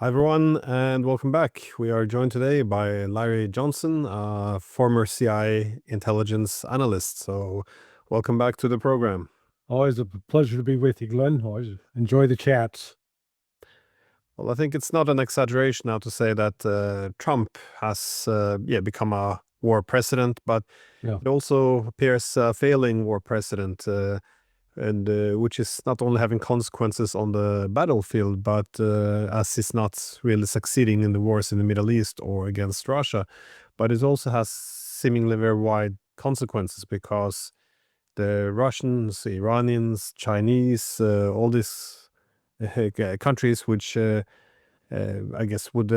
Hi, everyone, and welcome back. We are joined today by Larry Johnson, a former CIA intelligence analyst. So, welcome back to the program. Always a pleasure to be with you, Glenn. Always enjoy the chats. Well, I think it's not an exaggeration now to say that Trump has become a war president, but Yeah. it also appears a failing war president, and which is not only having consequences on the battlefield, but as he's not really succeeding in the wars in the Middle East or against Russia, but it also has seemingly very wide consequences because the Russians, Iranians, Chinese, all these countries which I guess would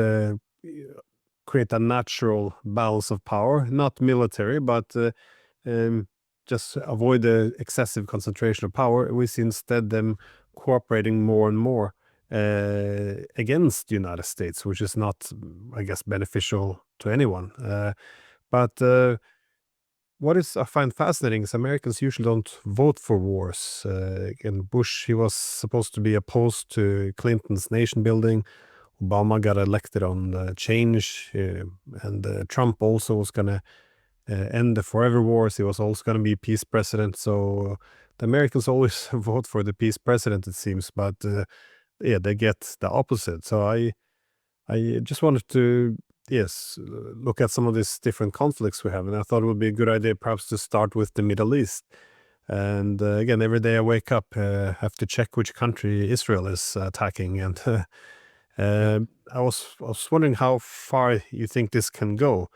create a natural balance of power, not military, but um, just avoid the excessive concentration of power. We see instead them cooperating more and more against the United States, which is not, I guess, beneficial to anyone. But what I find fascinating is Americans usually don't vote for wars. And Bush, he was supposed to be opposed to Clinton's nation building. Obama got elected on change, and Trump also was going to end the forever wars. He was also going to be peace president. So the Americans always vote for the peace president, it seems, but they get the opposite. So I just wanted to, yes, look at some of these different conflicts we have, and I thought it would be a good idea perhaps to start with the Middle East. And again, every day I wake up, have to check which country Israel is attacking, and I was wondering how far you think this can go,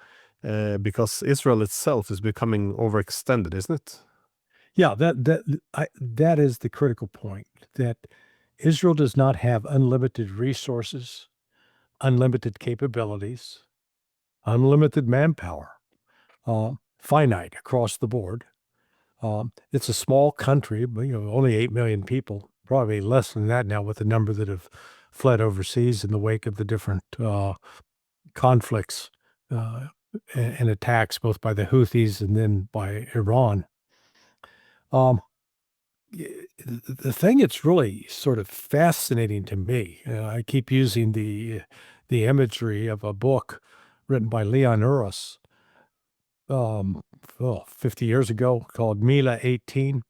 because Israel itself is becoming overextended, isn't it? Yeah, that is the critical point, that Israel does not have unlimited resources, unlimited capabilities, unlimited manpower, finite across the board. It's a small country, but only 8 million people, probably less than that now with the number that have fled overseas in the wake of the different conflicts and attacks, both by the Houthis and then by Iran. Um, the thing that's really sort of fascinating to me, I keep using the imagery of a book written by Leon Uris, 50 years ago, called Mila 18,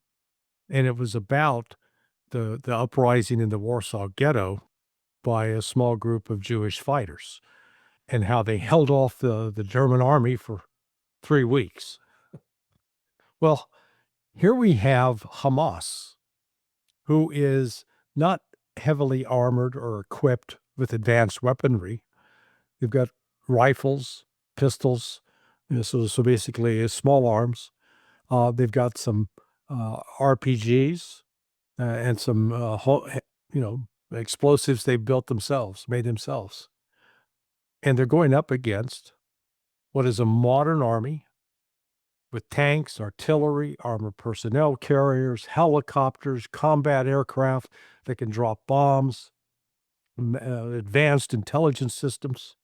and it was about the uprising in the Warsaw Ghetto by a small group of Jewish fighters and how they held off the German army for 3 weeks. Well, here we have Hamas, who is not heavily armored or equipped with advanced weaponry. They've got rifles, pistols, so basically small arms. They've got some RPGs and some explosives they've built themselves, made themselves. And they're going up against what is a modern army with tanks, artillery, armored personnel carriers, helicopters, combat aircraft that can drop bombs, advanced intelligence systems.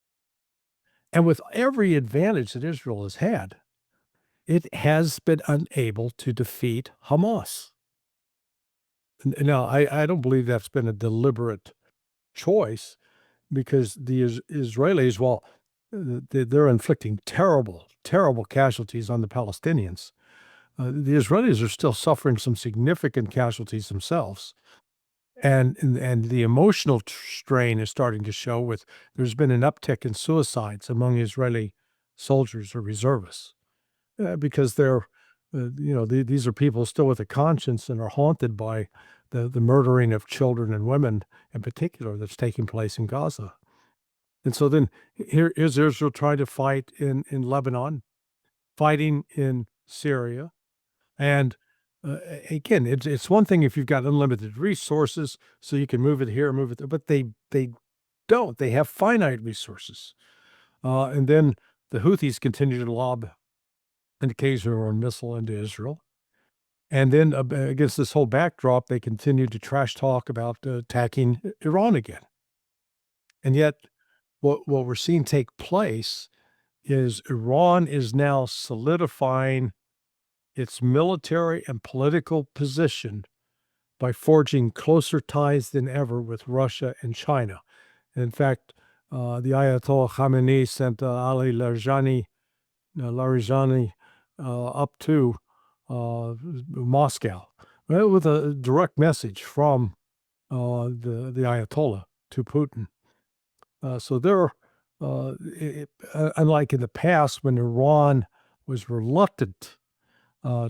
And with every advantage that Israel has had, it has been unable to defeat Hamas. Now, I don't believe that's been a deliberate choice, because the Israelis, while they're inflicting terrible, terrible casualties on the Palestinians, the Israelis are still suffering some significant casualties themselves. And the emotional strain is starting to show with there's been an uptick in suicides among Israeli soldiers or reservists, because they're, these are people still with a conscience and are haunted by the murdering of children and women in particular that's taking place in Gaza. And so then here is Israel trying to fight in Lebanon, fighting in Syria. And again, it's one thing if you've got unlimited resources, so you can move it here, move it there, but they don't. They have finite resources. And then the Houthis continue to lob an occasional missile into Israel. And then against this whole backdrop, they continue to trash talk about attacking Iran again. And yet, what we're seeing take place is Iran is now solidifying its military and political position by forging closer ties than ever with Russia and China. In fact, the Ayatollah Khamenei sent Ali Larijani up to Moscow with a direct message from the Ayatollah to Putin. So they're, unlike in the past when Iran was reluctant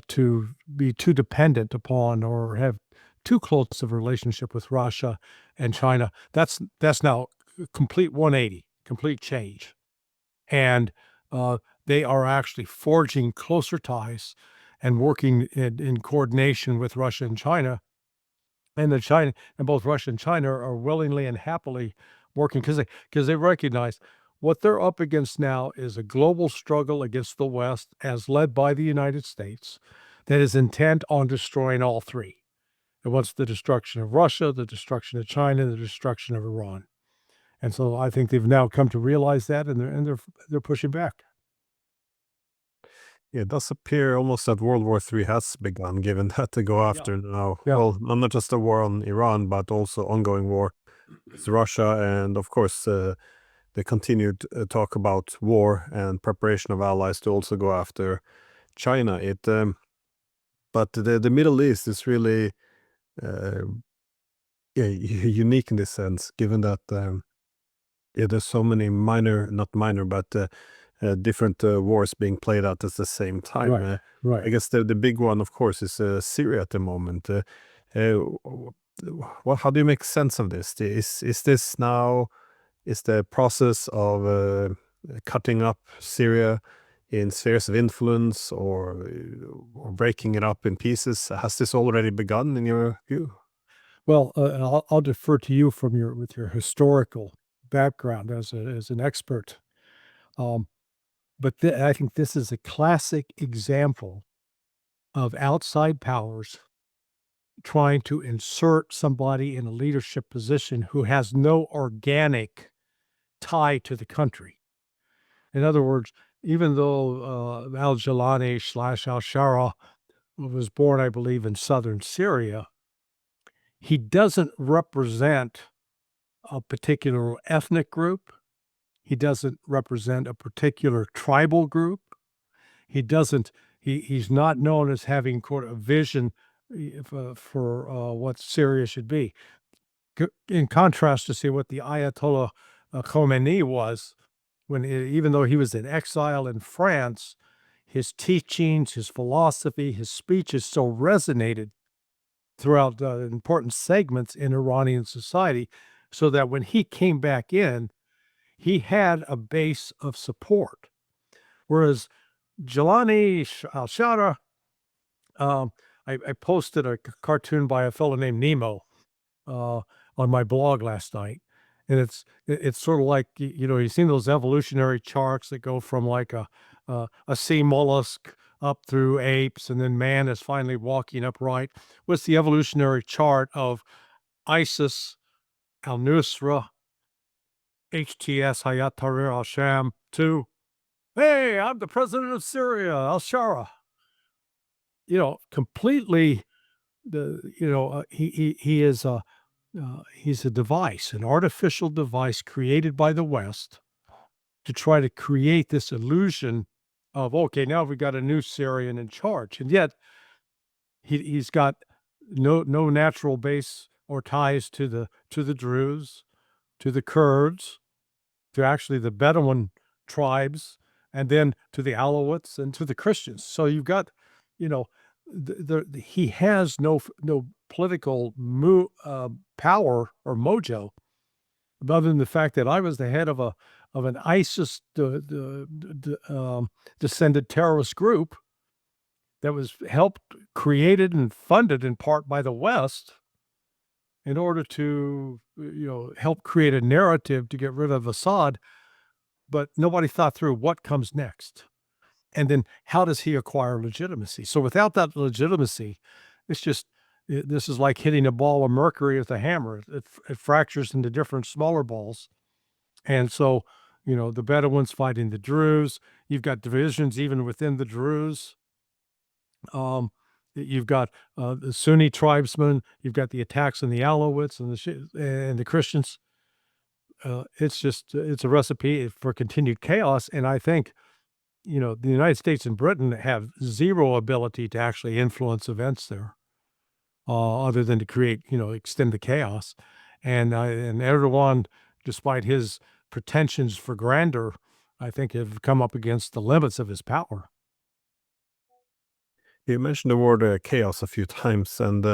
to be too dependent upon or have too close of a relationship with Russia and China, that's now a complete 180, complete change. And they are actually forging closer ties and working in coordination with Russia and China. And both Russia and China are willingly and happily working because they recognize what they're up against now is a global struggle against the West, as led by the United States, that is intent on destroying all three. It wants the destruction of Russia, the destruction of China, the destruction of Iran. And so I think they've now come to realize that, and they're pushing back. Yeah, it does appear almost that World War III has begun, given that they go after now. Yeah. Well, not just the war on Iran, but also ongoing war with Russia, and of course the continued talk about war and preparation of allies to also go after China. But the Middle East is really unique in this sense, given that there's so many different wars being played out at the same time. Right, right. I guess the big one, of course, is Syria at the moment. Well, how do you make sense of this? Is this now, is the process of cutting up Syria in spheres of influence or breaking it up in pieces, has this already begun in your view? Well, I'll defer to you with your historical background as an expert. But I think this is a classic example of outside powers trying to insert somebody in a leadership position who has no organic tie to the country. In other words, even though al-Jilani / al-Shara was born, I believe, in southern Syria, he doesn't represent a particular ethnic group. He doesn't represent a particular tribal group. He's not known as having, quote, a vision for what Syria should be. In contrast to, say, what the Ayatollah Khomeini was, even though he was in exile in France, his teachings, his philosophy, his speeches still resonated throughout important segments in Iranian society, so that when he came back in, he had a base of support. Whereas Jilani al-Shara, I posted a cartoon by a fellow named Nemo on my blog last night. And it's sort of like, you've seen those evolutionary charts that go from like a sea mollusk up through apes, and then man is finally walking upright. What's the evolutionary chart of ISIS, al-Nusra, HTS, Hayat Tahrir al-Sham, to, hey, I'm the president of Syria, al-Shara. Completely, he is he's a device, an artificial device created by the West to try to create this illusion of, okay, now we've got a new Syrian in charge. And yet he's got no natural base or ties to the Druze, to the Kurds, to actually the Bedouin tribes, and then to the Alawites and to the Christians. So you've got, he has no political power or mojo, other than the fact that I was the head of an ISIS descended terrorist group that was created and funded in part by the West in order to help create a narrative to get rid of Assad. But nobody thought through what comes next. And then how does he acquire legitimacy? So without that legitimacy, this is like hitting a ball of mercury with a hammer. It fractures into different smaller balls. And so, the Bedouins fighting the Druze. You've got divisions even within the Druze. You've got the Sunni tribesmen. You've got the attacks on the Alawites and the Christians. it's a recipe for continued chaos. And I think, the United States and Britain have zero ability to actually influence events there, other than to create, extend the chaos. And Erdogan, despite his pretensions for grandeur, I think have come up against the limits of his power. You mentioned the word chaos a few times, and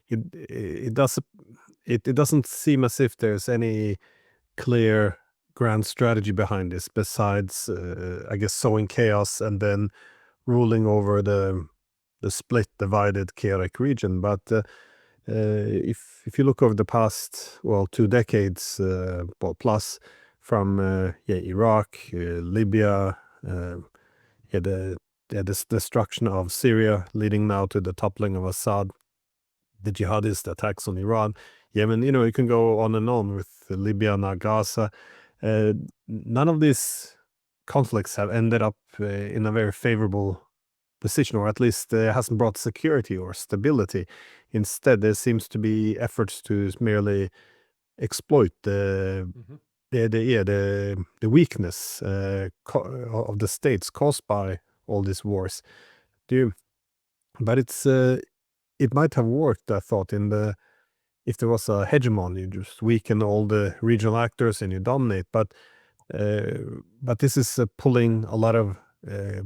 it doesn't seem as if there's any clear grand strategy behind this besides, I guess, sowing chaos and then ruling over the split, divided, chaotic region. But if you look over the past 2 decades, plus, from Iraq, Libya, the destruction of Syria, leading now to the toppling of Assad, the jihadist attacks on Iran, Yemen, you can go on and on with Libya, now Gaza. None of these conflicts have ended up in a very favorable position, or at least hasn't brought security or stability. Instead, there seems to be efforts to merely exploit the weakness of the states caused by all these wars. But it might have worked, I thought, if there was a hegemon, you just weaken all the regional actors and you dominate. But this is pulling a lot of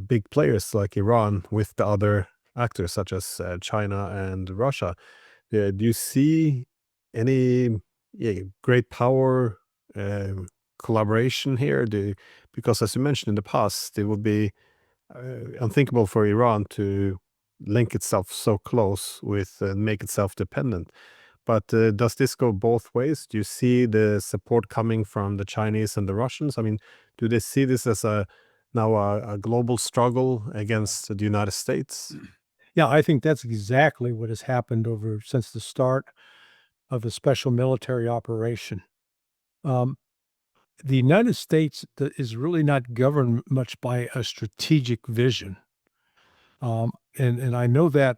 big players like Iran with the other actors such as China and Russia. Do you see any great power collaboration here? Because as you mentioned in the past, it would be unthinkable for Iran to link itself so close with make itself dependent. But does this go both ways? Do you see the support coming from the Chinese and the Russians? I mean, do they see this as now a global struggle against the United States? Yeah, I think that's exactly what has happened since the start of the special military operation. The United States is really not governed much by a strategic vision. And I know that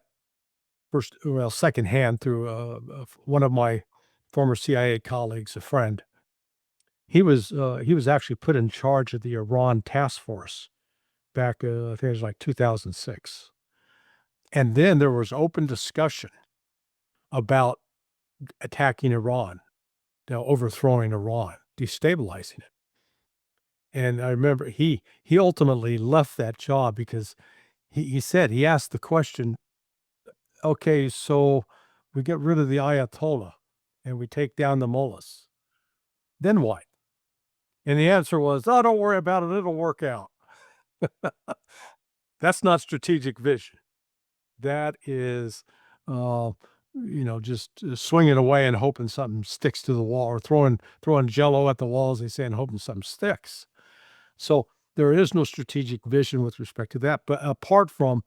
secondhand through one of my former CIA colleagues, a friend. He was actually put in charge of the Iran task force back, I think it was like 2006. And then there was open discussion about attacking Iran, overthrowing Iran, destabilizing it. And I remember he ultimately left that job because he said, he asked the question, okay, so we get rid of the Ayatollah and we take down the mullahs. Then what? And the answer was, oh, don't worry about it. It'll work out. That's not strategic vision. That is, just swinging away and hoping something sticks to the wall, or throwing Jello at the wall, as they say, and hoping something sticks. So there is no strategic vision with respect to that. But apart from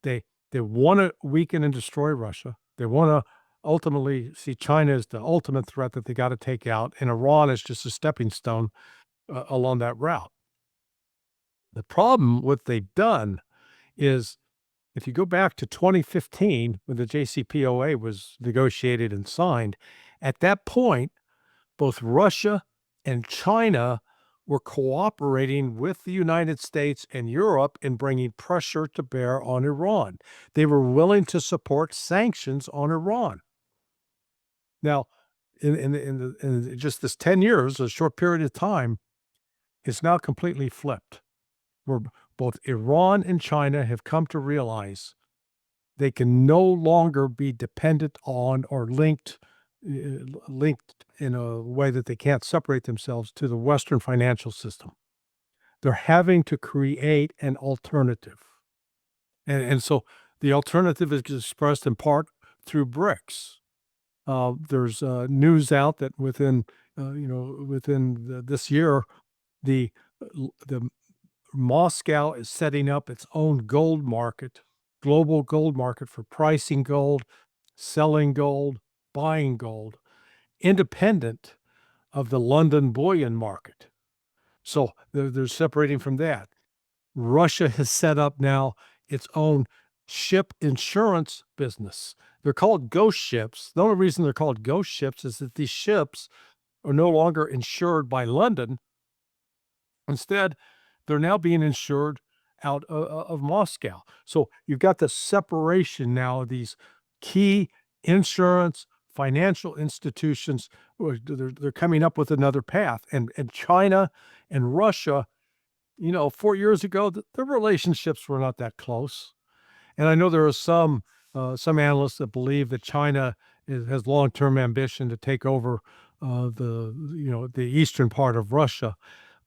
they want to weaken and destroy Russia. They want to ultimately see China as the ultimate threat that they got to take out, and Iran is just a stepping stone along that route. The problem what they've done is, if you go back to 2015, when the JCPOA was negotiated and signed, at that point, both Russia and China were cooperating with the United States and Europe in bringing pressure to bear on Iran. They were willing to support sanctions on Iran. Now, in just this 10 years, a short period of time, it's now completely flipped, where both Iran and China have come to realize they can no longer be dependent on or linked in a way that they can't separate themselves to the Western financial system. They're having to create an alternative. And so the alternative is expressed in part through BRICS. There's news out that within this year, the Moscow is setting up its own gold market, global gold market for pricing gold, selling gold, buying gold, independent of the London bullion market. So they're separating from that. Russia has set up now its own ship insurance business. They're called ghost ships. The only reason they're called ghost ships is that these ships are no longer insured by London. Instead, they're now being insured out of Moscow. So you've got the separation now of these key insurance, financial institutions. They're coming up with another path. And China and Russia, 4 years ago, their relationships were not that close. And I know there are some analysts that believe that China has long-term ambition to take over the eastern part of Russia.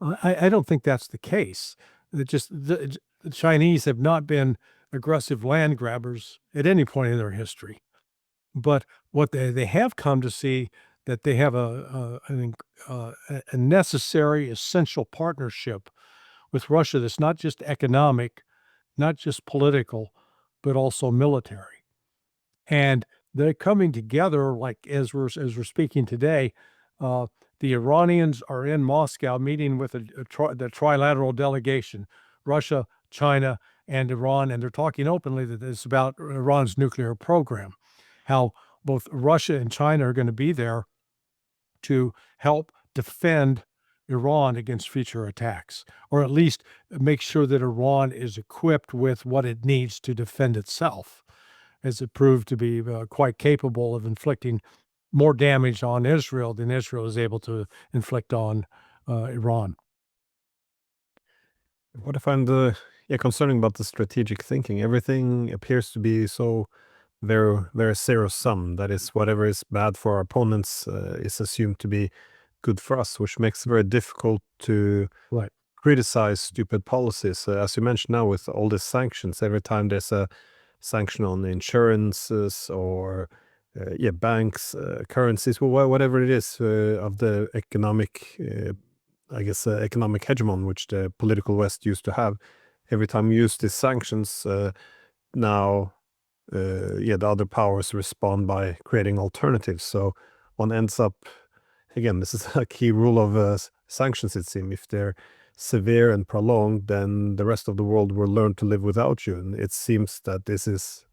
I don't think that's the case. The Chinese have not been aggressive land grabbers at any point in their history. But what they have come to see that they have a necessary, essential partnership with Russia that's not just economic, not just political, but also military. And they're coming together, like as we're speaking today. The Iranians are in Moscow meeting with the trilateral delegation, Russia, China, and Iran, and they're talking openly that it's about Iran's nuclear program, how both Russia and China are going to be there to help defend Iran against future attacks, or at least make sure that Iran is equipped with what it needs to defend itself, as it proved to be quite capable of inflicting more damage on Israel than Israel is able to inflict on Iran. What I find concerning about the strategic thinking, everything appears to be so very zero sum. That is, whatever is bad for our opponents is assumed to be good for us, which makes it very difficult to Right. criticize stupid policies. As you mentioned now, with all these sanctions, every time there's a sanction on insurances or banks, currencies, whatever it is of the economic, economic hegemon which the political West used to have. Every time you use these sanctions, now the other powers respond by creating alternatives. So one ends up, again, this is a key rule of sanctions, it seems. If they're severe and prolonged, then the rest of the world will learn to live without you. And it seems that this is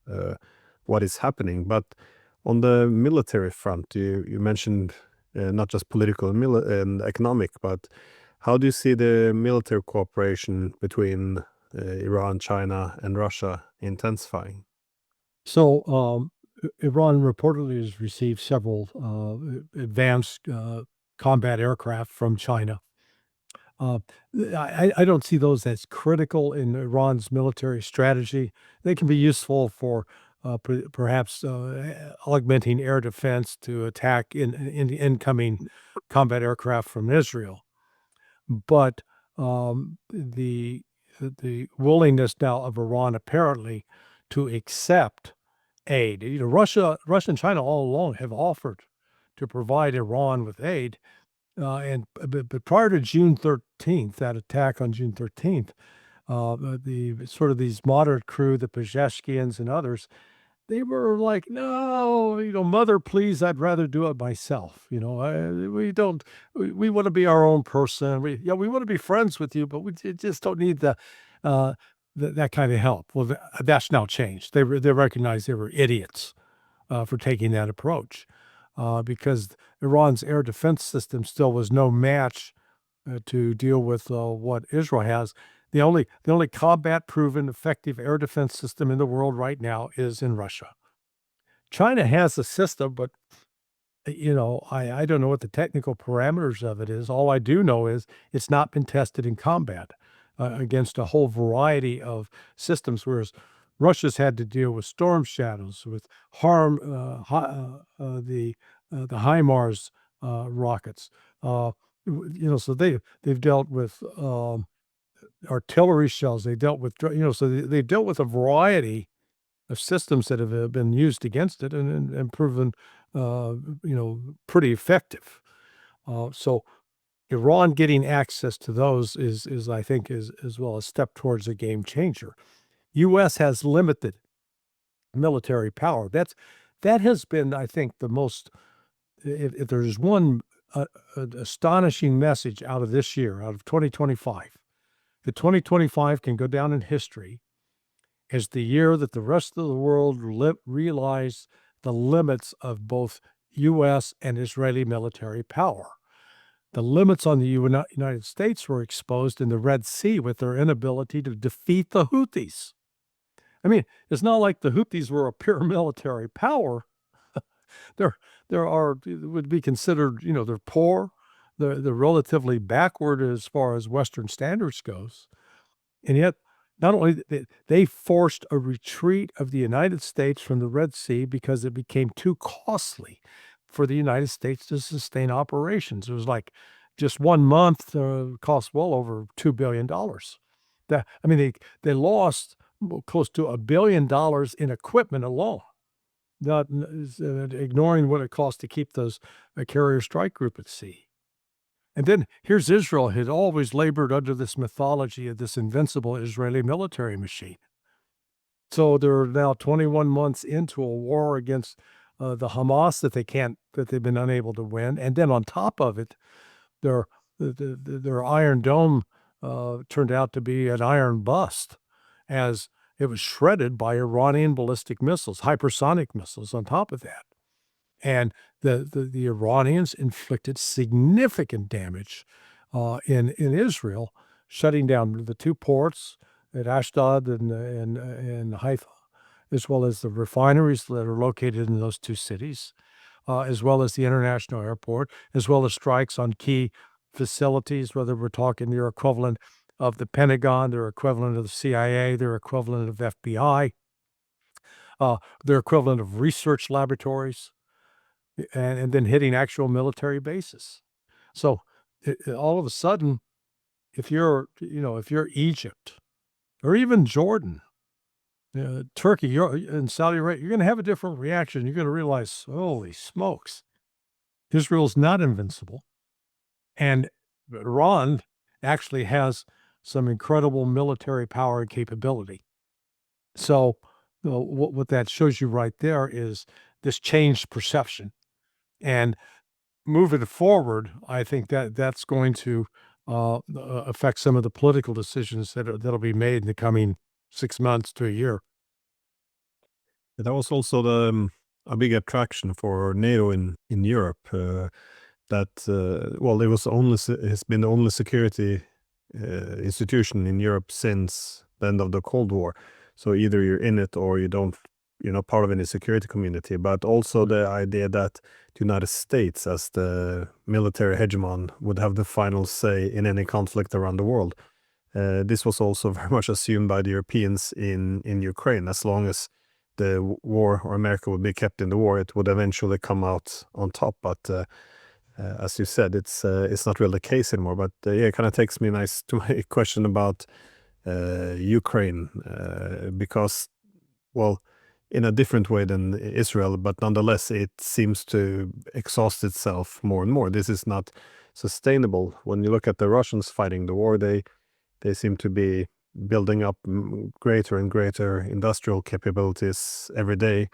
what is happening. But on the military front, you mentioned not just political and economic, but how do you see the military cooperation between Iran, China, and Russia intensifying? So Iran reportedly has received several advanced combat aircraft from China. I don't see those as critical in Iran's military strategy. They can be useful for perhaps augmenting air defense to attack in incoming combat aircraft from Israel. But the willingness now of Iran apparently to accept aid. Russia and China all along have offered to provide Iran with aid. But prior to June 13th, that attack on June 13th, the sort of these moderate crew, the Pezeshkians and others, they were like, no, mother, please, I'd rather do it myself. We want to be our own person. We want to be friends with you, but we just don't need that kind of help. Well, that's now changed. They recognized they were idiots for taking that approach. Because Iran's air defense system still was no match to deal with what Israel has. The only combat-proven effective air defense system in the world right now is in Russia. China has a system, but I don't know what the technical parameters of it is. All I do know is it's not been tested in combat against a whole variety of systems, whereas Russia's had to deal with storm shadows, with the HIMARS rockets. So they've dealt with artillery shells. They dealt with so they've dealt with a variety of systems that have been used against it and proven pretty effective. So Iran getting access to those is I think is as well a step towards a game changer. U.S. has limited military power. That has been, I think, the most. If there's one astonishing message out of this year, out of 2025, the 2025 can go down in history as the year that the rest of the world realized the limits of both U.S. and Israeli military power. the limits on the United States were exposed in the Red Sea with their inability to defeat the Houthis. I mean, it's not like the Houthis were a pure military power. Would be considered, they're poor, they're relatively backward as far as Western standards goes. And yet, not only they forced a retreat of the United States from the Red Sea because it became too costly for the United States to sustain operations. It was like just 1 month cost well over $2 billion. They lost close to $1 billion in equipment alone, not ignoring what it cost to keep those carrier strike group at sea. And then here's Israel, had always labored under this mythology of this invincible Israeli military machine. So they're now 21 months into a war against the Hamas that they've been unable to win. And then on top of it, their Iron Dome turned out to be an iron bust, as it was shredded by Iranian ballistic missiles, hypersonic missiles on top of that. And the Iranians inflicted significant damage in Israel, shutting down the 2 ports at Ashdod and Haifa, as well as the refineries that are located in those 2 cities, as well as the international airport, as well as strikes on key facilities, whether we're talking their equivalent of the Pentagon, their equivalent of the CIA, their equivalent of FBI, their equivalent of research laboratories, and then hitting actual military bases. So all of a sudden, if you're Egypt or even Jordan, Turkey, and Saudi Arabia, you're going to have a different reaction. You're going to realize, holy smokes, Israel's not invincible. And Iran actually has some incredible military power and capability. So what that shows you right there is this changed perception. And moving forward, I think that's going to affect some of the political decisions that'll be made in the coming 6 months to a year. That was also a big attraction for NATO in Europe. It's been the only security institution in Europe since the end of the Cold War. So either you're in it or you don't, you're not part of any security community. But also the idea that the United States, as the military hegemon, would have the final say in any conflict around the world. This was also very much assumed by the Europeans in Ukraine. As long as the war, or America would be kept in the war, it would eventually come out on top. But as you said, it's not really the case anymore. But it kind of takes me to my question about Ukraine, because, well, in a different way than Israel, but nonetheless, it seems to exhaust itself more and more. This is not sustainable. When you look at the Russians fighting the war, they seem to be building up greater and greater industrial capabilities every day.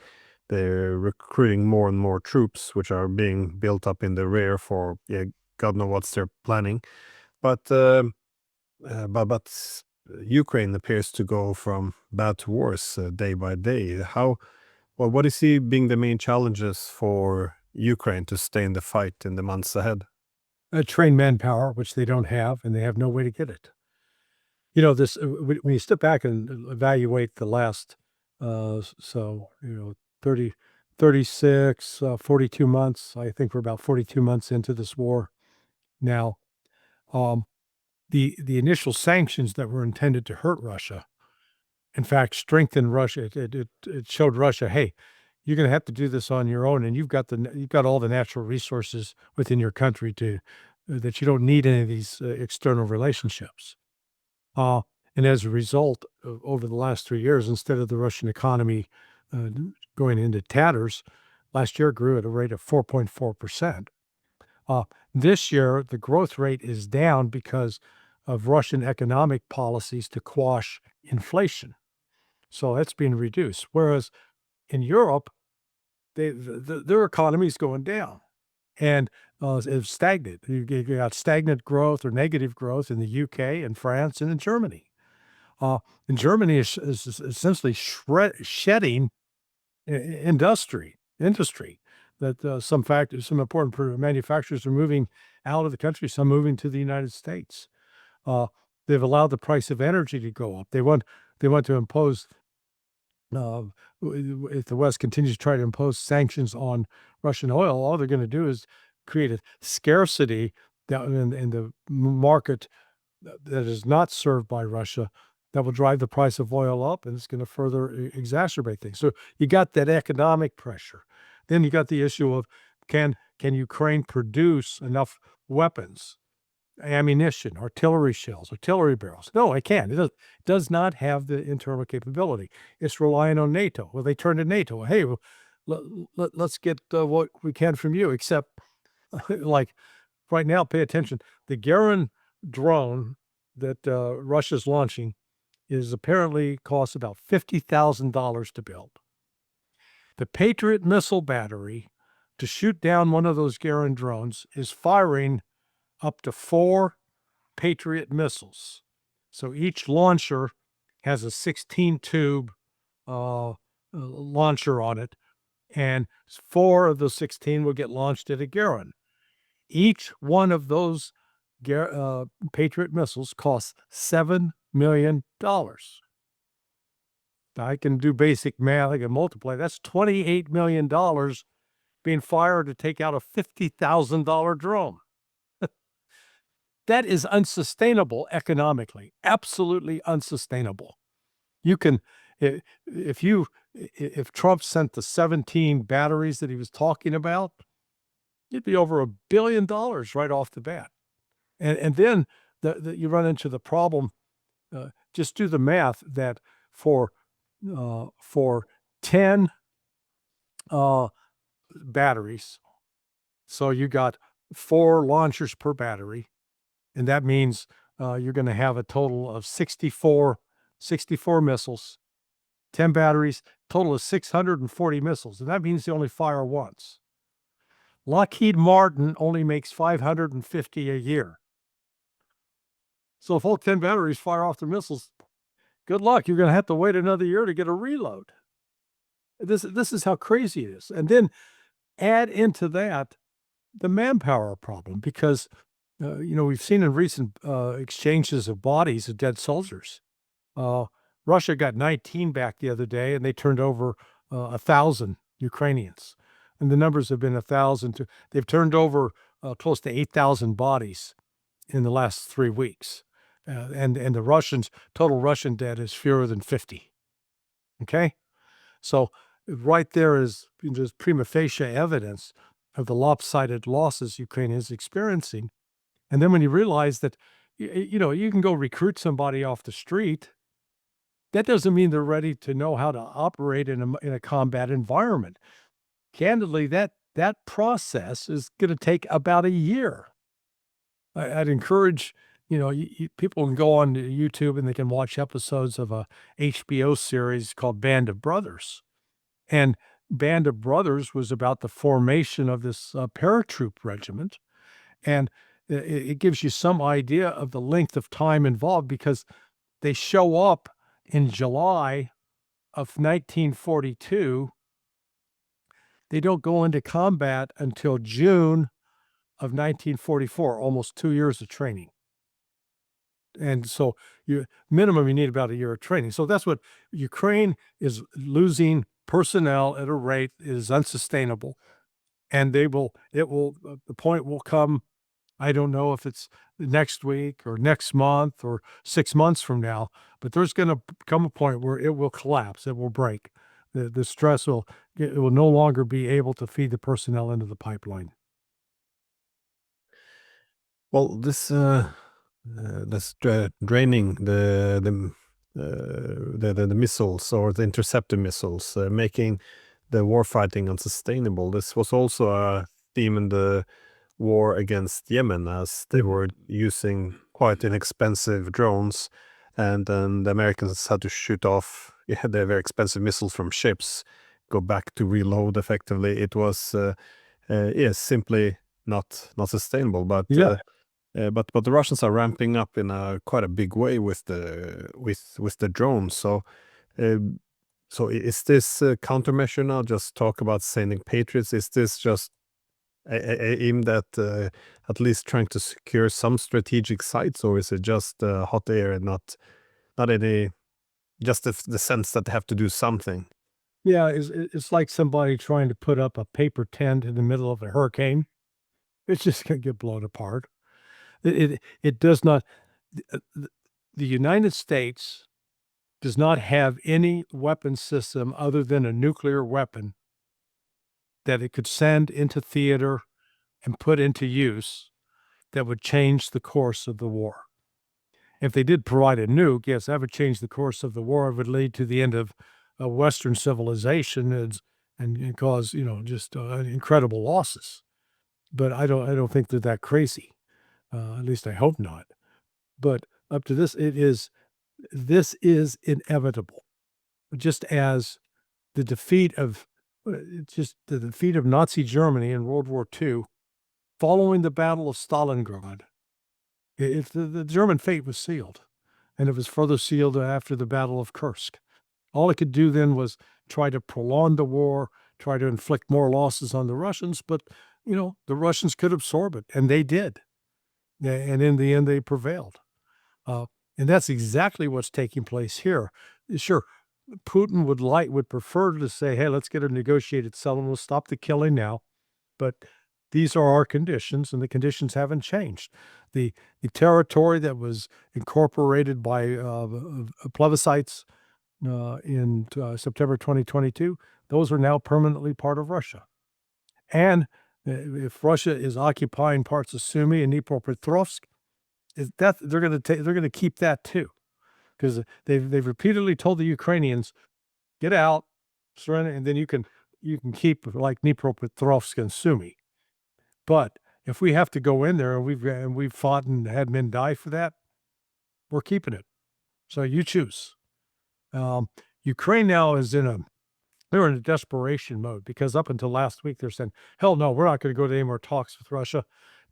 They're recruiting more and more troops, which are being built up in the rear for, God knows what they're planning. But Ukraine appears to go from bad to worse day by day. What do you see being the main challenges for Ukraine to stay in the fight in the months ahead? Trained manpower, which they don't have, and they have no way to get it. When you step back and evaluate the last, 30, 36, 42 months, I think we're about 42 months into this war now. The initial sanctions that were intended to hurt Russia, in fact, strengthened Russia. It showed Russia, hey, you're going to have to do this on your own, and you've got all the natural resources within your country that you don't need any of these external relationships. And as a result, over the last 3 years, instead of the Russian economy going into tatters, last year grew at a rate of 4.4%. This year, the growth rate is down because of Russian economic policies to quash inflation. So that's being reduced. Whereas in Europe, their economy is going down. And it's stagnant. You got stagnant growth or negative growth in the UK and France and in Germany. And Germany is essentially shedding industry. that some important manufacturers are moving out of the country, some moving to the United States. They've allowed the price of energy to go up. They want to impose, if the West continues to try to impose sanctions on Russian oil, all they're going to do is create a scarcity down in the market that is not served by Russia, that will drive the price of oil up, and it's going to further exacerbate things. So you got that economic pressure. Then you got the issue of can Ukraine produce enough weapons, ammunition, artillery shells, artillery barrels? No, it can't. It does not have the internal capability. It's relying on NATO. Well, they turn to NATO. Hey, well, let's get what we can from you, except like right now, pay attention. The Garand drone that Russia's launching is apparently costs about $50,000 to build. The Patriot missile battery to shoot down one of those Garand drones is firing up to 4 Patriot missiles. So each launcher has a 16-tube launcher on it, and 4 of the 16 will get launched at a Garand. Each one of those Patriot missiles costs $7 million. I can do basic math. I can multiply. That's $28 million being fired to take out a $50,000 drone. That is unsustainable economically, absolutely unsustainable. You can, if Trump sent the 17 batteries that he was talking about, it'd be over $1 billion right off the bat. And then you run into the problem, just do the math, that for 10 batteries, so you got 4 launchers per battery, and that means you're going to have a total of 64 missiles, 10 batteries, total of 640 missiles, and that means they only fire once. Lockheed Martin only makes 550 a year. So if all 10 batteries fire off their missiles, good luck. You're going to have to wait another year to get a reload. This is how crazy it is. And then add into that the manpower problem, because we've seen in recent exchanges of bodies of dead soldiers. Russia got 19 back the other day, and they turned over 1,000 Ukrainians. And the numbers have been 1,000. They've turned over close to 8,000 bodies in the last 3 weeks. And the Russians, total Russian dead is fewer than 50. Okay? So right there is just prima facie evidence of the lopsided losses Ukraine is experiencing. And then when you realize that, you can go recruit somebody off the street, that doesn't mean they're ready to know how to operate in a combat environment. Candidly, that process is going to take about a year. I'd encourage, people can go on YouTube and they can watch episodes of a HBO series called Band of Brothers. And Band of Brothers was about the formation of this paratroop regiment. And it gives you some idea of the length of time involved, because they show up in July of 1942. They don't go into combat until June of 1944, almost 2 years of training. And so minimum you need about a year of training. So that's what Ukraine is losing personnel at a rate that is unsustainable. And the point will come, I don't know if it's next week or next month or 6 months from now, but there's going to come a point where it will collapse, it will break. The stress will no longer be able to feed the personnel into the pipeline. Well, this draining the missiles or the interceptor missiles, making the warfighting unsustainable. This was also a theme in the war against Yemen, as they were using quite inexpensive drones, and then the Americans had to shoot off their very expensive missiles from ships, go back to reload effectively. It was simply not sustainable. But but the Russians are ramping up in quite a big way with the drones. So So is this a countermeasure now? Just talk about sending patriots. Is this just aimed at at least trying to secure some strategic sites, or is it just hot air and not any, just the sense that they have to do something? Yeah, it's like somebody trying to put up a paper tent in the middle of a hurricane. It's just gonna get blown apart. It does not. The United States does not have any weapon system other than a nuclear weapon that it could send into theater and put into use that would change the course of the war. If they did provide a nuke, yes, that would change the course of the war. It would lead to the end of Western civilization and cause, just incredible losses. But I don't think they're that crazy. At least I hope not. But up to this, this is inevitable. Just as the defeat of Nazi Germany in World War II, following the Battle of Stalingrad, the German fate was sealed, and it was further sealed after the Battle of Kursk. All it could do then was try to prolong the war, try to inflict more losses on the Russians, but the Russians could absorb it, and they did. And in the end, they prevailed. And that's exactly what's taking place here. Sure, Putin would prefer to say, hey, let's get a negotiated settlement, we'll stop the killing now. But these are our conditions, and the conditions haven't changed. The territory that was incorporated by plebiscites in September 2022, those are now permanently part of Russia. And if Russia is occupying parts of Sumy and Dnipropetrovsk, they're going to keep that too, because they've repeatedly told the Ukrainians, get out, surrender, and then you can keep like Dnipropetrovsk and Sumy. But if we have to go in there and we've fought and had men die for that, we're keeping it. So you choose. Ukraine now is they're in a desperation mode, because up until last week, they're saying, hell no, we're not going to go to any more talks with Russia.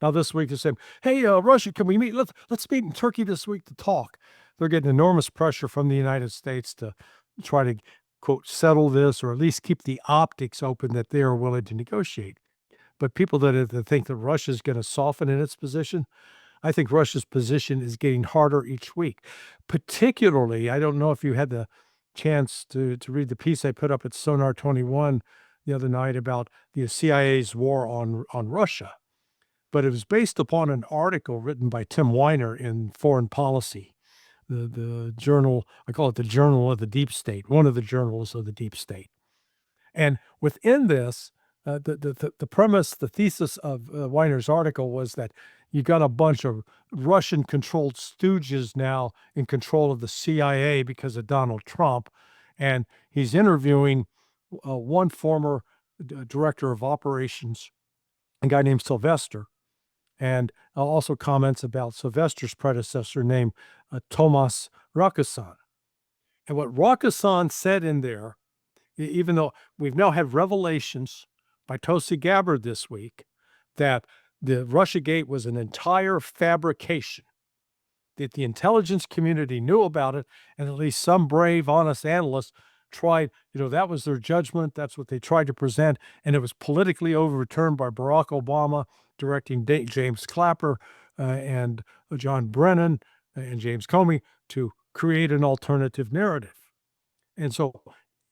Now this week they're saying, hey, Russia, can we meet? Let's meet in Turkey this week to talk. They're getting enormous pressure from the United States to try to, quote, settle this, or at least keep the optics open that they are willing to negotiate. But people that think that Russia is going to soften in its position, I think Russia's position is getting harder each week. Particularly, I don't know if you had the chance to read the piece I put up at Sonar 21 the other night about the CIA's war on Russia, but it was based upon an article written by Tim Weiner in Foreign Policy, the journal. I call it the Journal of the Deep State, one of the journals of the Deep State. And within this, the premise, the thesis of Weiner's article was that you got a bunch of Russian-controlled stooges now in control of the CIA because of Donald Trump, and he's interviewing one former director of operations, a guy named Sylvester, and also comments about Sylvester's predecessor named Tomas Rakusan. And what Rakusan said in there, even though we've now had revelations by Tulsi Gabbard this week that the Russiagate was an entire fabrication, that the intelligence community knew about it, and at least some brave, honest analysts tried, that was their judgment, that's what they tried to present, and it was politically overturned by Barack Obama, directing James Clapper and John Brennan and James Comey to create an alternative narrative. And so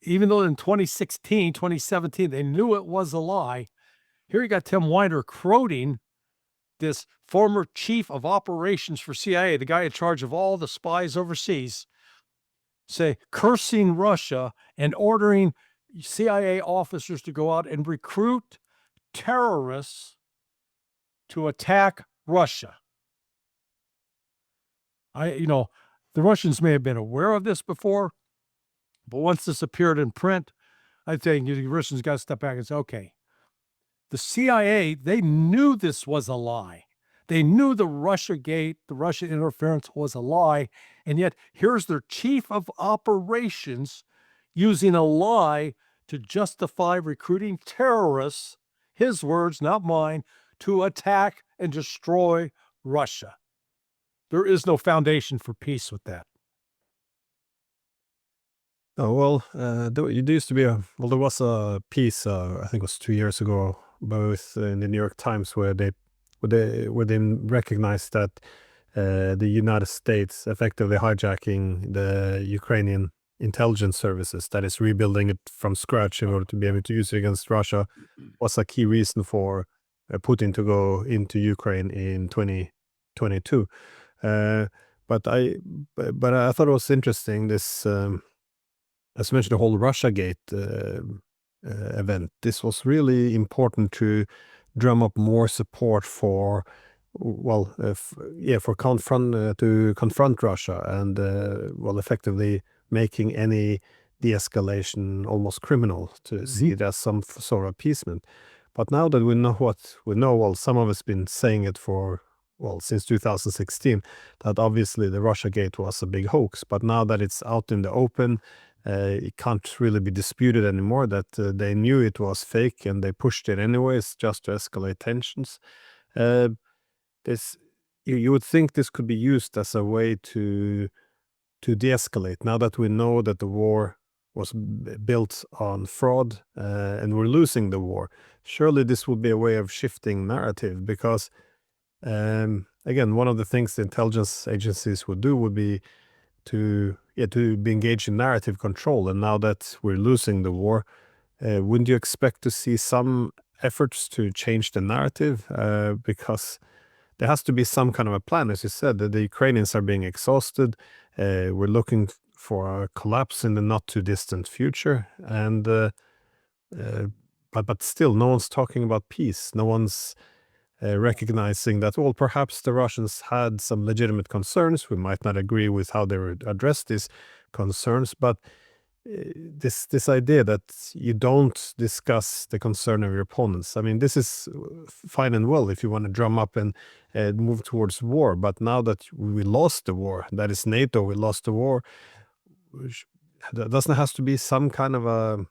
even though in 2016, 2017, they knew it was a lie, here you got Tim Weiner quoting this former chief of operations for CIA, the guy in charge of all the spies overseas, say, cursing Russia and ordering CIA officers to go out and recruit terrorists to attack Russia. The Russians may have been aware of this before, but once this appeared in print, I think the Russians got to step back and say, okay, the CIA, they knew this was a lie. They knew the Russiagate, the Russian interference was a lie, and yet here's their chief of operations using a lie to justify recruiting terrorists, his words, not mine, to attack and destroy Russia. There is no foundation for peace with that. Oh, well, there used to be there was a piece, I think it was 2 years ago, both in the New York Times, where they recognized that the United States effectively hijacking the Ukrainian intelligence services, that is rebuilding it from scratch in order to be able to use it against Russia, was a key reason for Putin to go into Ukraine in 2022. Uh, but I thought it was interesting, this. As mentioned, the whole Russiagate event. This was really important to drum up more support for, well, for to confront Russia and, well, effectively making any de-escalation almost criminal, to see it as some sort of appeasement. But now that we know what we know, well, some of us been saying it for, well, since 2016, that obviously the Russiagate was a big hoax. But now that it's out in the open, it can't really be disputed anymore that they knew it was fake and they pushed it anyways just to escalate tensions. Uh, this you would think this could be used as a way to de-escalate, now that we know that the war was built on fraud and we're losing the war. Surely this would be a way of shifting narrative, because again, one of the things the intelligence agencies would do would be to be engaged in narrative control. And now that we're losing the war, wouldn't you expect to see some efforts to change the narrative? Because there has to be some kind of a plan. As you said, that the Ukrainians are being exhausted. We're looking for a collapse in the not too distant future. And but still, no one's talking about peace. No one's recognizing that, well, perhaps the Russians had some legitimate concerns. We might not agree with how they would address these concerns, but this idea that you don't discuss the concern of your opponents. I mean, this is fine and well if you want to drum up and move towards war. But now that we lost the war, that is NATO, we lost the war, doesn't have to be some kind of a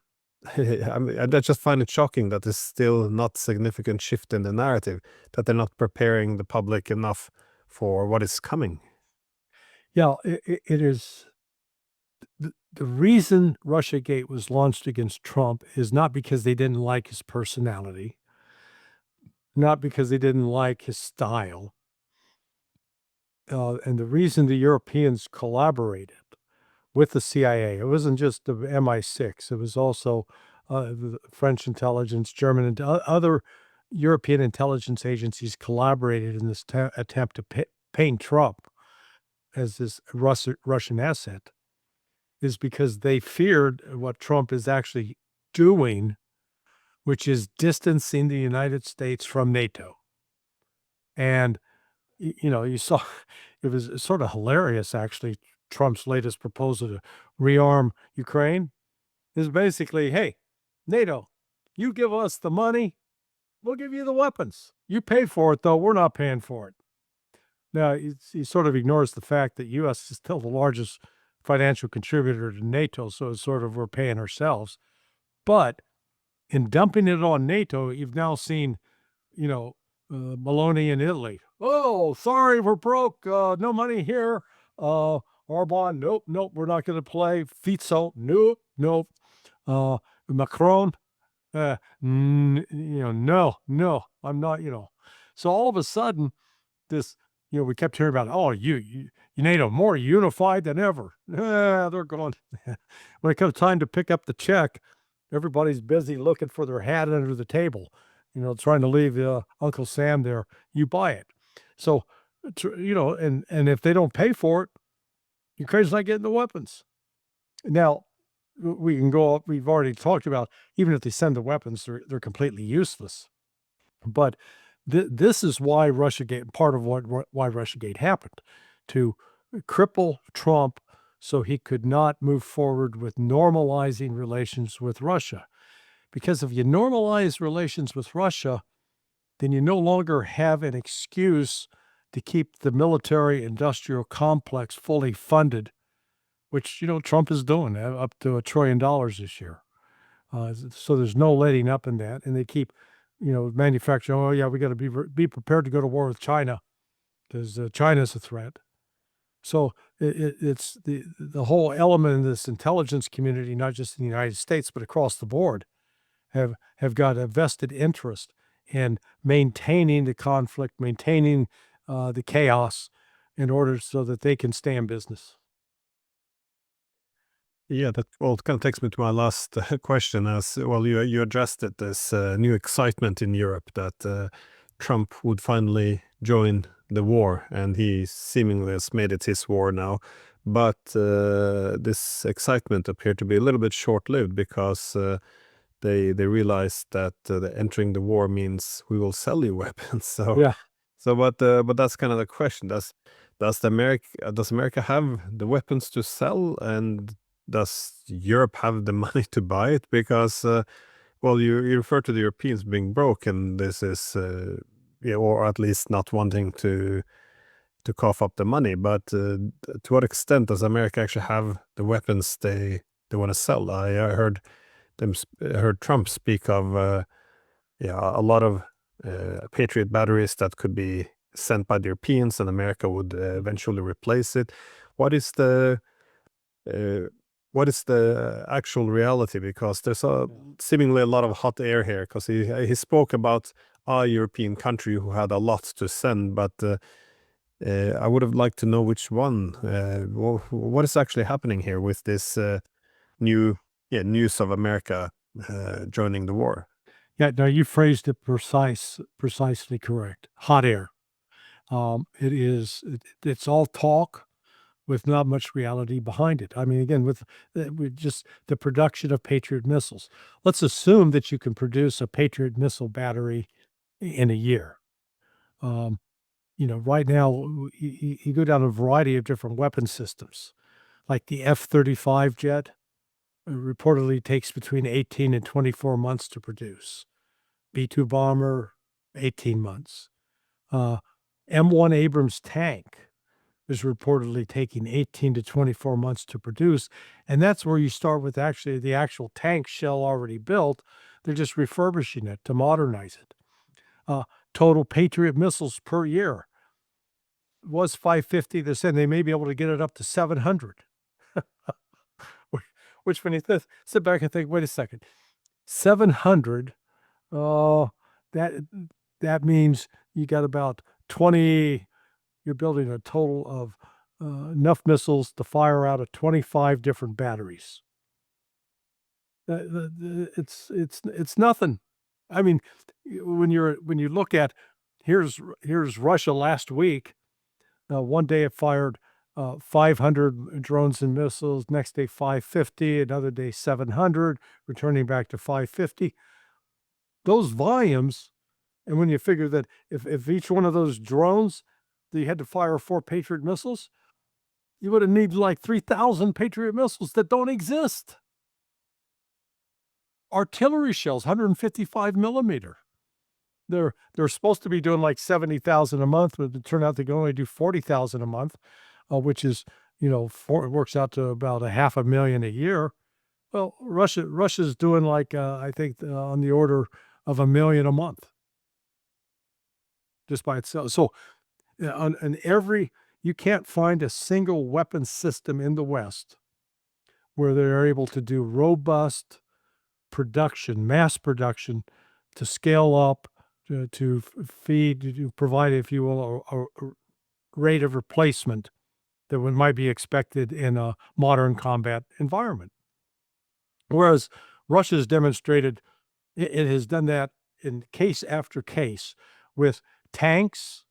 I mean, I just find it shocking that there's still not significant shift in the narrative, that they're not preparing the public enough for what is coming. Yeah, it is. The reason Russiagate was launched against Trump is not because they didn't like his personality, not because they didn't like his style. And the reason the Europeans collaborated with the CIA, it wasn't just the MI6, it was also the French intelligence, German, and other European intelligence agencies collaborated in this attempt to paint Trump as this Russian asset, is because they feared what Trump is actually doing, which is distancing the United States from NATO. And, you saw, it was sort of hilarious, actually. Trump's latest proposal to rearm Ukraine is basically, hey, NATO, you give us the money, we'll give you the weapons. You pay for it, though. We're not paying for it. Now, he sort of ignores the fact that U.S. is still the largest financial contributor to NATO, so it's sort of we're paying ourselves. But in dumping it on NATO, you've now seen, Maloney in Italy. Oh, sorry, we're broke. No money here. Orban, nope, we're not going to play. Fico, nope. Macron, no, I'm not, So all of a sudden, this, we kept hearing about, oh, you NATO more unified than ever. They're going. When it comes time to pick up the check, everybody's busy looking for their hat under the table, trying to leave Uncle Sam there. You buy it. So, and if they don't pay for it, Ukraine's not getting the weapons. Now, we can go up. We've already talked about, even if they send the weapons, they're completely useless. But this is why Russiagate, part of why Russiagate happened, to cripple Trump so he could not move forward with normalizing relations with Russia. Because if you normalize relations with Russia, then you no longer have an excuse to keep the military-industrial complex fully funded, which, Trump is doing up to $1 trillion this year. So there's no letting up in that. And they keep, manufacturing, oh, yeah, we got to be prepared to go to war with China because China's a threat. So it's the whole element in this intelligence community, not just in the United States, but across the board, have got a vested interest in maintaining the conflict, maintaining the chaos in order so that they can stay in business. Yeah, that well kind of takes me to my last question. As well, you addressed it, this new excitement in Europe that Trump would finally join the war, and he seemingly has made it his war now. But this excitement appeared to be a little bit short-lived because they realized that entering the war means we will sell you weapons. So Yeah. but that's kind of the question. Does America have the weapons to sell, and does Europe have the money to buy it? Because well, you refer to the Europeans being broke, and this is yeah, or at least not wanting to cough up the money. But to what extent does America actually have the weapons they want to sell? I heard heard Trump speak of yeah, a lot of Patriot batteries that could be sent by the Europeans, and America would eventually replace it. What is the uh, what is the actual reality? Because there's seemingly a lot of hot air here. Because he spoke about a European country who had a lot to send, but I would have liked to know which one. What is actually happening here with this new news of America joining the war? Yeah, no, you phrased it precisely correct. Hot air. It's all talk with not much reality behind it. I mean, again, with just the production of Patriot missiles. Let's assume that you can produce a Patriot missile battery in a year. Right now, you go down a variety of different weapon systems, like the F-35 jet, reportedly takes between 18 and 24 months to produce. B-2 bomber, 18 months. M1 Abrams tank is reportedly taking 18 to 24 months to produce. And that's where you start with actually the actual tank shell already built. They're just refurbishing it to modernize it. Total Patriot missiles per year was 550. They're saying they may be able to get it up to 700. Which, when you sit back and think, wait a second, 700, that means you got about 20, you're building a total of enough missiles to fire out of 25 different batteries. It's nothing. I mean, when you look at, here's Russia last week. One day it fired 500 drones and missiles. Next day 550. Another day 700. Returning back to 550. Those volumes, and when you figure that if each one of those drones, you had to fire 4 Patriot missiles, you would have needed like 3,000 Patriot missiles that don't exist. Artillery shells, 155 millimeter. They're supposed to be doing like 70,000 a month, but it turned out they can only do 40,000 a month, which is, it works out to about 500,000 a year. Well, Russia's doing like I think on the order of 1 million a month, just by itself. So, you can't find a single weapon system in the West where they're able to do robust production, mass production, to scale up, to feed, to provide, if you will, a rate of replacement that might be expected in a modern combat environment. Whereas Russia's demonstrated it has done that in case after case with tanks,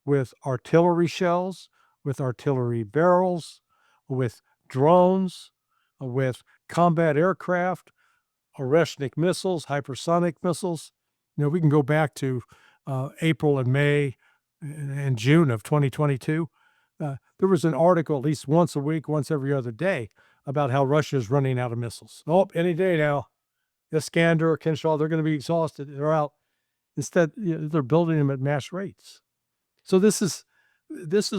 with artillery shells, with artillery barrels, with drones, with combat aircraft, Oreshnik missiles, hypersonic missiles. We can go back to April and May and June of 2022. There was an article at least once a week, once every other day, about how Russia is running out of missiles. Oh, any day now. Iskander, Kinshal, they're going to be exhausted. They're out. Instead, they're building them at mass rates. So this is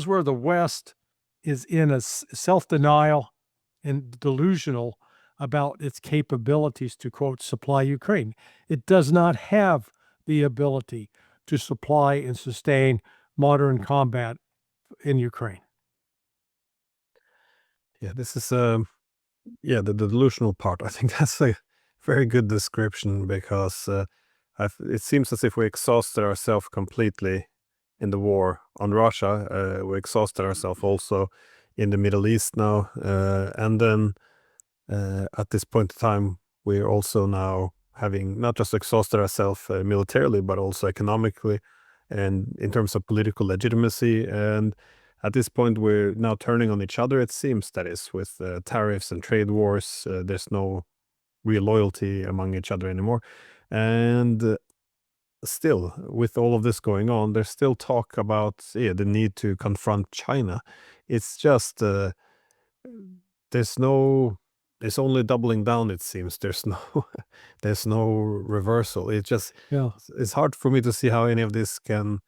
where the West is in a self-denial and delusional about its capabilities to, quote, supply Ukraine. It does not have the ability to supply and sustain modern combat in Ukraine. Yeah, this is the delusional part. I think that's a very good description because it seems as if we exhausted ourselves completely in the war on Russia. We exhausted ourselves also in the Middle East now, and then at this point in time, we're also now having not just exhausted ourselves militarily, but also economically and in terms of political legitimacy. And at this point, we're now turning on each other, it seems, that is, with tariffs and trade wars. There's no real loyalty among each other anymore. And still, with all of this going on, there's still talk about the need to confront China. It's just there's only doubling down, it seems. There's no there's no reversal. Yeah. It's hard for me to see how any of this can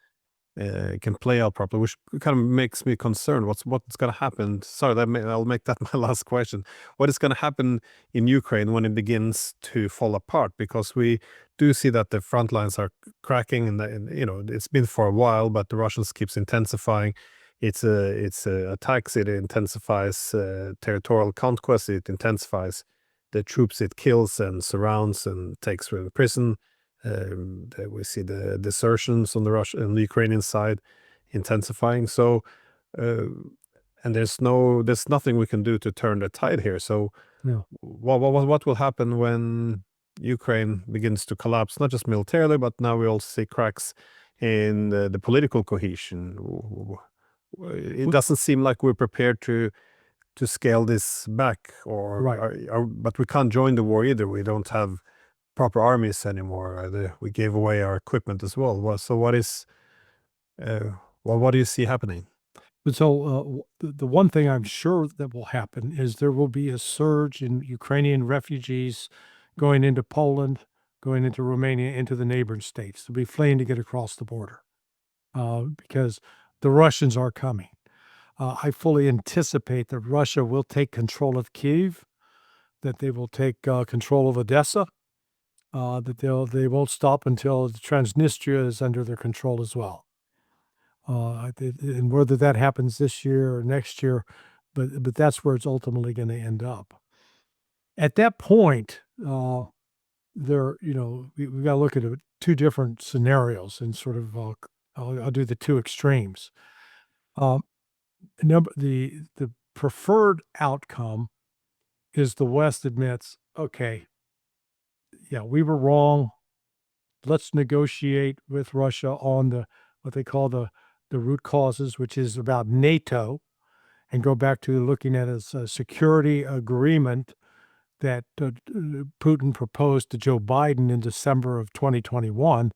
play out properly, which kind of makes me concerned. What's going to happen? Sorry, I'll make that my last question. What is going to happen in Ukraine when it begins to fall apart? Because we do see that the front lines are cracking, and it's been for a while, but the Russians keeps intensifying. It's attacks. It intensifies territorial conquest. It intensifies the troops it kills and surrounds and takes from prison. We see the desertions on the Russian and the Ukrainian side intensifying. So, and there's nothing we can do to turn the tide here. So, Yeah. what will happen when Ukraine begins to collapse, not just militarily, but now we also see cracks in the political cohesion? It doesn't seem like we're prepared to scale this back, or Right. but we can't join the war either. We don't have proper armies anymore. We gave away our equipment as well. So what do you see happening? But so the one thing I'm sure that will happen is there will be a surge in Ukrainian refugees going into Poland, going into Romania, into the neighboring states. They'll be fleeing to get across the border because the Russians are coming. I fully anticipate that Russia will take control of Kyiv, that they will take control of Odessa, that they won't stop until Transnistria is under their control as well. And whether that happens this year or next year, but that's where it's ultimately going to end up. At that point, we got to look at two different scenarios and sort of I'll do the two extremes. The preferred outcome is the West admits, okay, yeah, we were wrong. Let's negotiate with Russia on what they call the root causes, which is about NATO, and go back to looking at as a security agreement that Putin proposed to Joe Biden in December of 2021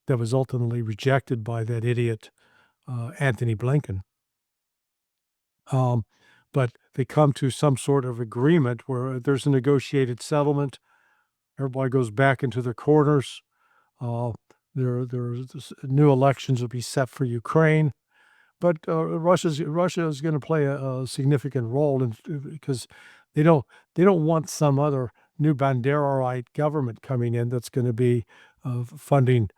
that was ultimately rejected by that idiot Anthony Blinken. But they come to some sort of agreement where there's a negotiated settlement. Everybody goes back into their corners. There's new elections will be set for Ukraine, but Russia is going to play a significant role because they don't want some other new Banderite government coming in that's going to be funding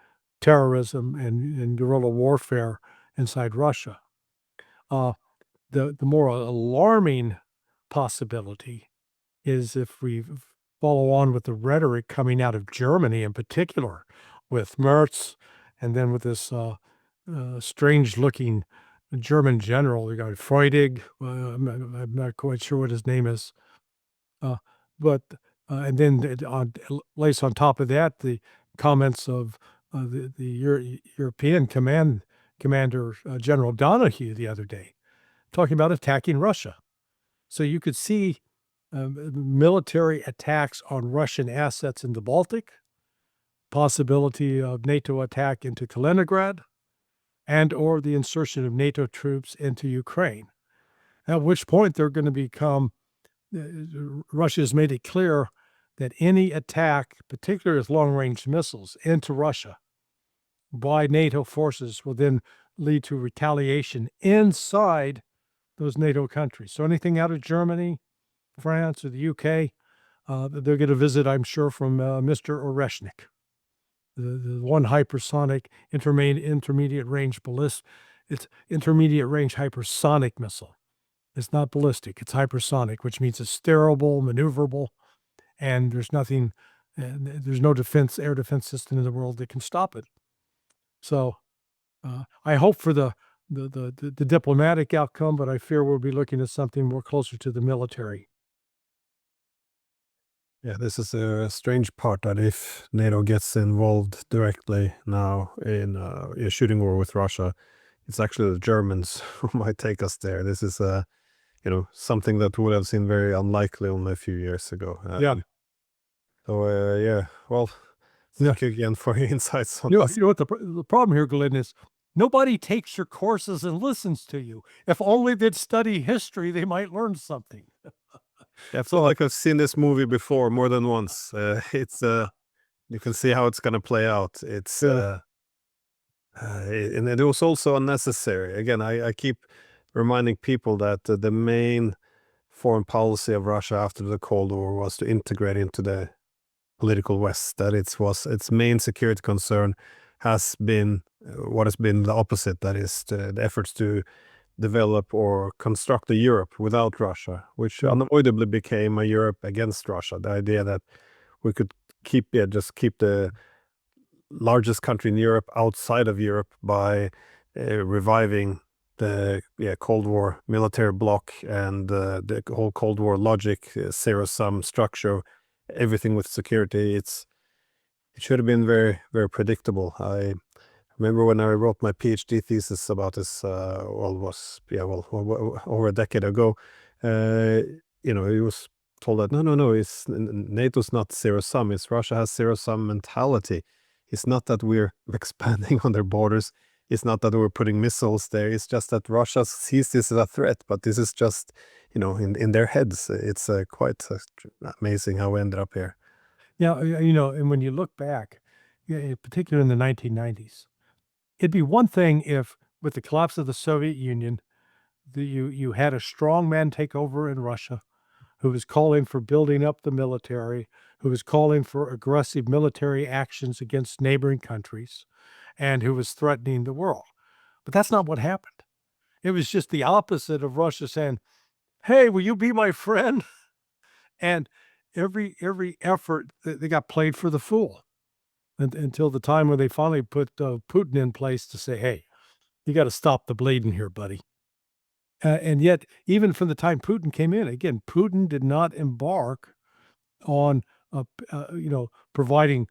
terrorism and guerrilla warfare inside Russia. The more alarming possibility is if we follow on with the rhetoric coming out of Germany in particular, with Merz, and then with this strange-looking German general, you got Freudig. I'm not quite sure what his name is, but and then lace on top of that the comments of the European Commander General Donahue the other day, talking about attacking Russia. So you could see military attacks on Russian assets in the Baltic, possibility of NATO attack into Kaliningrad, and or the insertion of NATO troops into Ukraine, at which point they're going to become, Russia has made it clear that any attack, particularly with long-range missiles, into Russia by NATO forces will then lead to retaliation inside those NATO countries. So anything out of Germany, France, or the UK, they're going to visit, I'm sure, from Mr. Oreshnik, the one hypersonic intermediate range hypersonic missile It's not ballistic. It's hypersonic, which means it's steerable, maneuverable, and there's nothing, there's no air defense system in the world that can stop it. So I hope for the diplomatic outcome, but I fear we'll be looking at something more closer to the military. Yeah, this is a strange part that if NATO gets involved directly now in a shooting war with Russia, it's actually the Germans who might take us there. This is something that would have seemed very unlikely only a few years ago. Yeah. So yeah, well, thank you again for your insights on this. You know what the problem here, Glenn, is nobody takes your courses and listens to you. If only they'd study history, they might learn something. I feel like I've seen this movie before more than once. It's you can see how it's gonna play out. It's and it was also unnecessary. Again, I keep reminding people that the main foreign policy of Russia after the Cold War was to integrate into the political West. That its main security concern has been what has been the opposite. That is the efforts to develop or construct a Europe without Russia, which unavoidably became a Europe against Russia. The idea that we could just keep the largest country in Europe outside of Europe by reviving the Cold War military bloc and the whole Cold War logic, zero-sum structure, everything with security. It should have been very, very predictable. I remember when I wrote my PhD thesis about this, over a decade ago. It was told that no, it's NATO's not zero-sum. It's Russia has zero-sum mentality. It's not that we're expanding on their borders. It's not that we're putting missiles there. It's just that Russia sees this as a threat, but this is just, in their heads. It's quite amazing how we ended up here. Yeah, and when you look back, particularly in the 1990s, it'd be one thing if, with the collapse of the Soviet Union, you had a strong man take over in Russia who was calling for building up the military, who was calling for aggressive military actions against neighboring countries, and who was threatening the world. But that's not what happened. It was just the opposite of Russia saying, "Hey, will you be my friend?" And every effort, they got played for the fool until the time when they finally put Putin in place to say, "Hey, you got to stop the bleeding here, buddy." And yet, even from the time Putin came in, again, Putin did not embark on, providing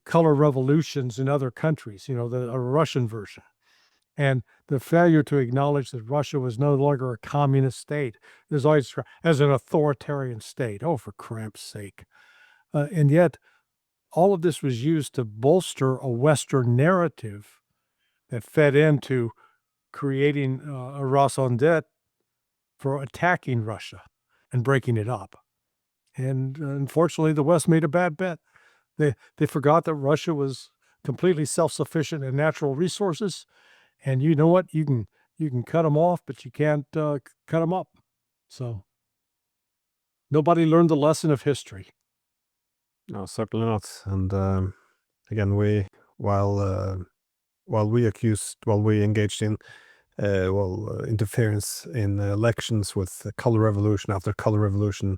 color revolutions in other countries, a Russian version. And the failure to acknowledge that Russia was no longer a communist state, there's always as an authoritarian state. Oh, for cramp's sake. And yet, all of this was used to bolster a Western narrative that fed into creating a raison d'etre for attacking Russia and breaking it up. And unfortunately, the West made a bad bet. They forgot that Russia was completely self-sufficient in natural resources. And you know what? You can cut them off, but you can't cut them up. So nobody learned the lesson of history. No, certainly not. And again, while we engaged in interference in elections with the color revolution after color revolution,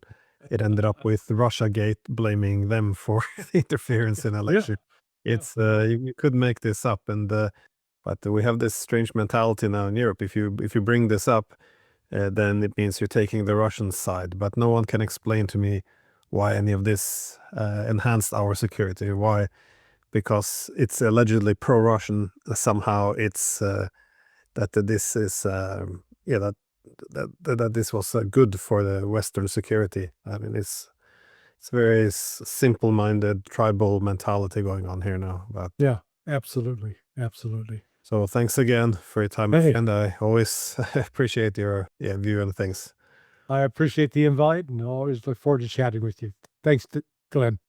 it ended up with Russiagate blaming them for the interference in election. It's you could make this up, but we have this strange mentality now in Europe. If you bring this up, then it means you're taking the Russian side. But no one can explain to me why any of this enhanced our security. Why? Because it's allegedly pro-Russian. Somehow it's that this is that this was good for the Western security. I mean, it's very simple-minded tribal mentality going on here now. But yeah, absolutely. So thanks again for your time, Hey. and I always appreciate your view on things. I appreciate the invite, and I always look forward to chatting with you. Thanks, Glenn.